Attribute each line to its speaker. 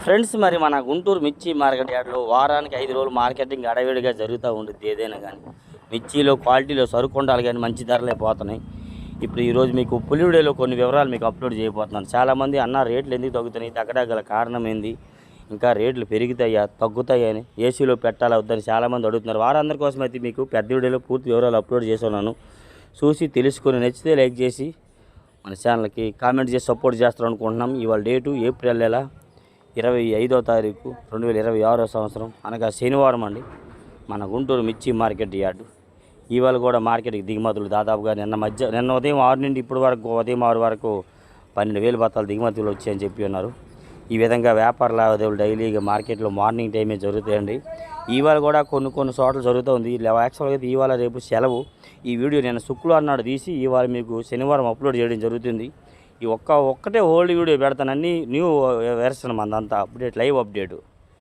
Speaker 1: Friends, మరి మన గుంటూరు మిర్చి మార్కెట్ యార్డ్లో వారానికి 5 రోజులు మార్కెటింగ్ అడవిడిగా జరుగుతూ ఉంటుంది. ఏదైనా కానీ మిర్చిలో క్వాలిటీలో సరుకు ఉండాలి కానీ మంచి ధరలే పోతున్నాయి. ఇప్పుడు ఈరోజు మీకు పులివిడేలో కొన్ని వివరాలు మీకు అప్లోడ్ చేయబోతున్నాను. చాలామంది అన్న రేట్లు ఎందుకు తగ్గుతున్నాయి, తగ్గగల కారణం ఏంది, ఇంకా రేట్లు పెరుగుతాయా తగ్గుతాయా అని ఏసీలో పెట్టాలా వద్దని చాలామంది అడుగుతున్నారు. వారందరి కోసం అయితే మీకు పెద్ద వీడియోలో పూర్తి వివరాలు అప్లోడ్ చేస్తున్నాను. చూసి తెలుసుకొని నచ్చితే లైక్ చేసి మన ఛానల్కి కామెంట్ చేసి సపోర్ట్ చేస్తారు అనుకుంటున్నాం. ఇవాళ డేటు ఏప్రిల్ నెల 25వ తారీఖు 2026 సంవత్సరం, అనగా శనివారం అండి. మన గుంటూరు మిర్చి మార్కెట్ యార్డు ఇవాళ కూడా మార్కెట్కి దిగుమతులు దాదాపుగా నిన్న ఉదయం 6 నుండి ఇప్పటి వరకు ఉదయం 6 వరకు 12,000 బత్తాలు దిగుమతులు వచ్చాయని చెప్పి ఉన్నారు. ఈ విధంగా వ్యాపార లావాదేవీలు డైలీగా మార్కెట్లో మార్నింగ్ టైమే జరుగుతాయండి. ఇవాళ కూడా కొన్ని చోట్ల జరుగుతుంది. యాక్చువల్గా అయితే ఇవాళ రేపు సెలవు. ఈ వీడియో నేను శుక్రవారం నాడు తీసి ఇవాళ మీకు శనివారం అప్లోడ్ చేయడం జరుగుతుంది. ఈ ఒక్కటే ఓల్డ్ వీడియో పెడతాను, అన్నీ న్యూ వెర్షన్ మందంతా అప్డేట్, లైవ్ అప్డేటు.